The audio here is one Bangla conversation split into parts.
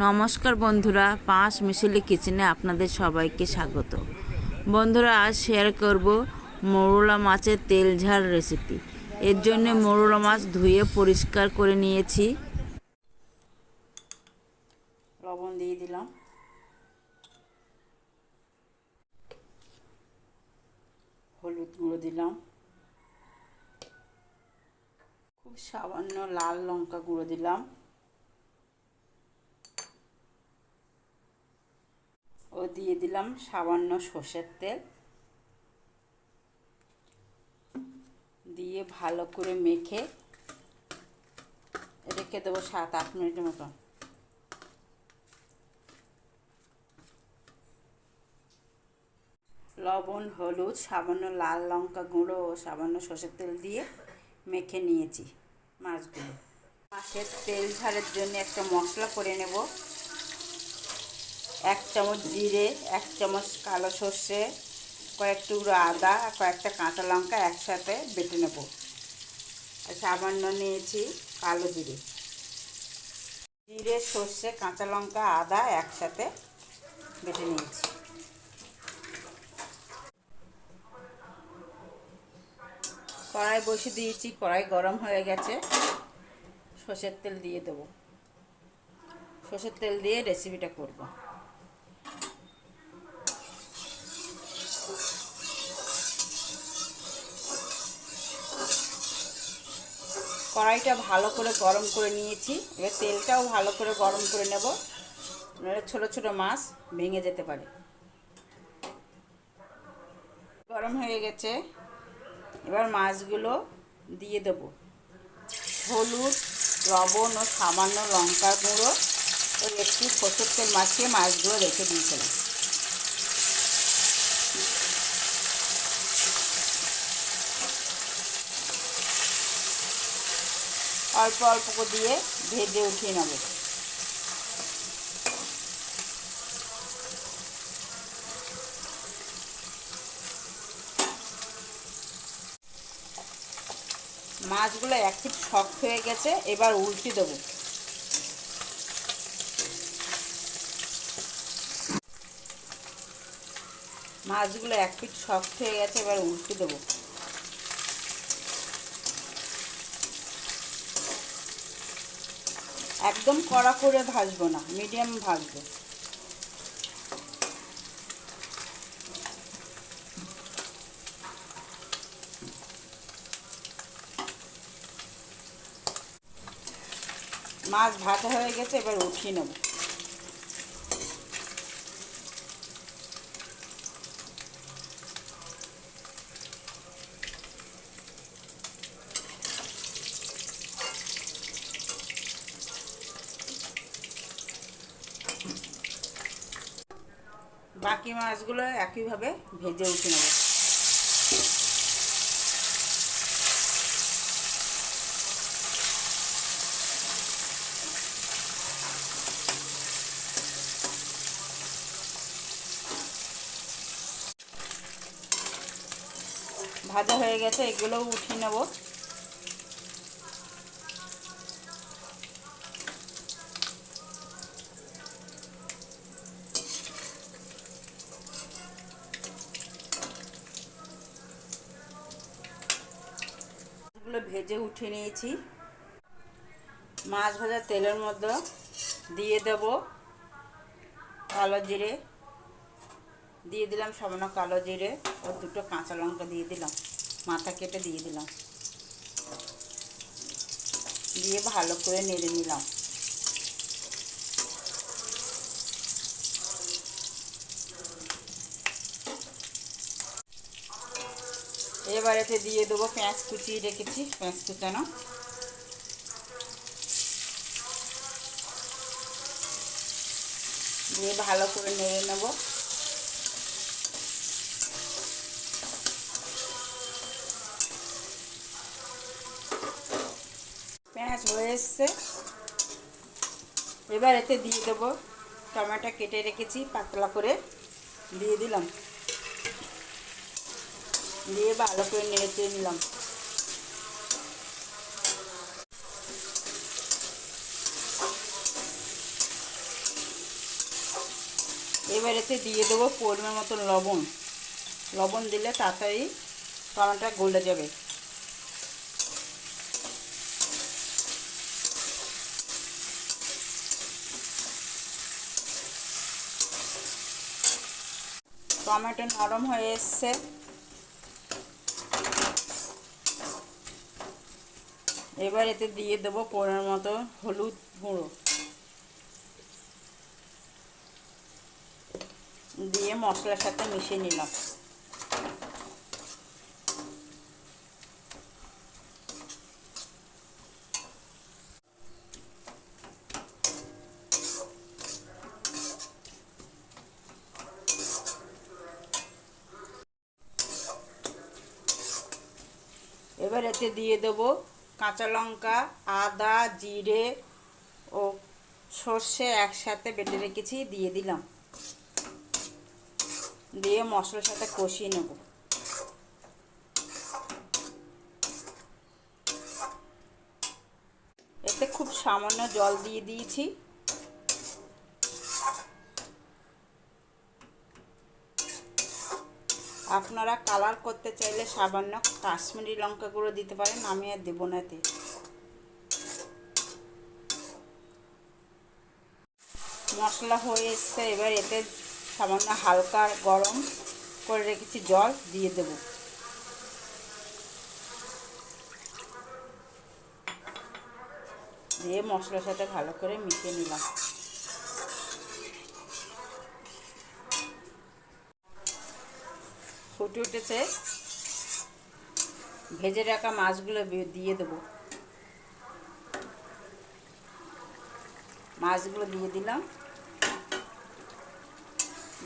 নমস্কার বন্ধুরা, পাঁচ মিশালি কিচেনে আপনাদের সবাইকে স্বাগত। বন্ধুরা, আজ শেয়ার করব মৌরলা মাছের তেল ঝাল রেসিপি। এর জন্য মৌরলা মাছ ধুয়ে পরিষ্কার করে নিয়েছি। লবণ দিয়ে দিলাম, হলুদ গুঁড়ো দিলাম, খুব সামান্য লাল লঙ্কা গুঁড়ো দিলাম, ও দিয়ে দিলাম সামান্য সর্ষের তেল। দিয়ে ভালো করে মেখে রেখে দেবো 7-8 মিনিটের মতো। লবণ, হলুদ, সামান্য লাল লঙ্কা গুঁড়ো ও সামান্য সর্ষের তেল দিয়ে মেখে নিয়েছি মাছগুলো। মাছের তেল ঝালের জন্য একটা মশলা করে নেব। 1 চামচ জিরে, 1 চামচ কালো সর্ষে, কয়েক টুকরো আদা, কয়েকটা কাঁচা লঙ্কা একসাথে বেটে নেব। আর সামান্য নিয়েছি কালো জিরে। জিরে, সর্ষে, কাঁচা লঙ্কা, আদা একসাথে বেটে নিয়েছি। কড়াই বসে দিয়েছি, কড়াই গরম হয়ে গেছে। সর্ষের তেল দিয়ে দেবো। সর্ষের তেল দিয়ে রেসিপিটা করব। কড়াইটা ভালো করে গরম করে নিয়েছি। এবার তেলটাও ভালো করে গরম করে নেব, নাহলে ছোটো ছোটো মাছ ভেঙে যেতে পারে। গরম হয়ে গেছে, এবার মাছগুলো দিয়ে দেব। হলুদ, লবণ ও সামান্য লঙ্কার গুঁড়ো ও একটু সর্ষের তেল মাখিয়ে মাছগুলো রেখে দিয়েছিলাম। অল্প অল্প করে দিয়ে ভেজে উঠিয়ে নেব। মাছগুলো এক পিঠ শক্ত হয়ে গেছে, এবার উল্টে দেবো। মাছগুলো এক পিঠ শক্ত হয়ে গেছে, এবার উল্টে দেবো। একদম কড়া করে ভাজবো না, মিডিয়াম ভাজবো। মাছ ভাজা হয়ে গেছে, এবার উঠিয়ে নেব। বাকি মাছগুলো একইভাবে ভেজে উঠে নেব। ভাজা হয়ে গেছে, এগুলোও উঠিয়ে নেব। এগুলো ভেজে উঠিয়ে নিয়েছি। মাছ ভাজা তেলের মধ্যে দিয়ে দেব কালো জিরে। দিয়ে দিলাম সামান্য কালো জিরে ও 2টো কাঁচা লঙ্কা দিয়ে দিলাম, মাথা কেটে দিয়ে দিলাম। দিয়ে ভালো করে নেড়ে নিলাম। এবার এতে দিয়ে দেবো পেঁয়াজ কুচিয়ে রেখেছি, পেঁয়াজ কুচানো। দিয়ে ভালো করে নেড়ে নেব। পেঁয়াজ হয়ে এসছে, এবার এতে দিয়ে দেবো টমেটো কেটে রেখেছি, পাতলা করে দিয়ে দিলাম। দিয়ে ভালো করে নেড়ে নিলাম। এবার এতে দিয়ে দেবো পরিমাণ মতো লবণ। লবণ দিলে তাড়াতাড়ি টমেটোটা গলে যাবে। টমেটো নরম হয়ে এসছে। এবার এতে দিয়ে দেবো পরিমাণ মতো হলুদ গুঁড়ো, দিয়ে মশলার সাথে মিশিয়ে নিলাম। এবার এতে দিয়ে দেবো কাঁচা লঙ্কা, আদা, জিরে ও সর্ষে একসাথে বেটে রেখেছি, দিয়ে দিলাম। দিয়ে মশলার সাথে কষিয়ে নেব। এতে খুব সামান্য জল দিয়ে দিয়েছি। আপনারা কালার করতে চাইলে সামান্য কাশ্মীরি লঙ্কা গুঁড়ো দিতে পারেন, আমি আর দেবো না এতে। মশলা হয়ে এসছে। এবার এতে সামান্য হালকা গরম করে রেখেছি জল দিয়ে দেব। দিয়ে মশলার সাথে ভালো করে মিশিয়ে নিলাম। ফুটে উঠেছে। ভেজে রাখা মাছগুলো দিয়ে দেব। মাছগুলো দিয়ে দিলাম,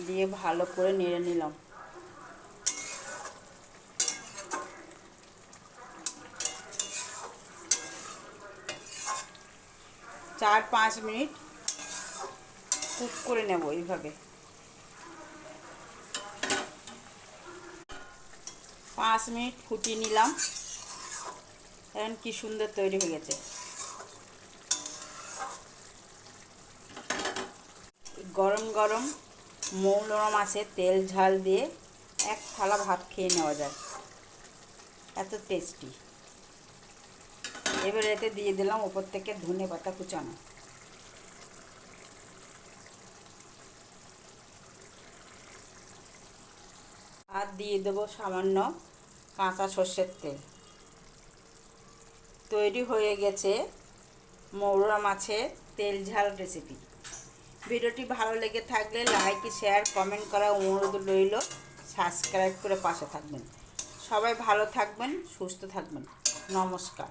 দিয়ে ভালো করে নেড়ে নিলাম। চার 5 মিনিট কুক করে নেব এইভাবে। 5 মিনিট ফুটিয়ে নিলাম। এখন কি সুন্দর তৈরি হয়ে গেছে। গরম গরম মৌরলা মাছের তেল ঝাল দিয়ে এক থালা ভাত খেয়ে নেওয়া যায়, এত টেস্টি। এবার এতে দিয়ে দিলাম উপর থেকে ধনে পাতা কুচানো। আর দিয়ে দেবো সামান্য কাঁচা সর্ষের তেল। তৈরি হয়ে গেছে মৌরলা মাছের তেল ঝাল রেসিপি। ভিডিওটি ভালো লেগে থাকলে লাইক, শেয়ার, কমেন্ট করা অনুরোধ রইল। সাবস্ক্রাইব করে পাশে থাকবেন। সবাই ভালো থাকবেন, সুস্থ থাকবেন। নমস্কার।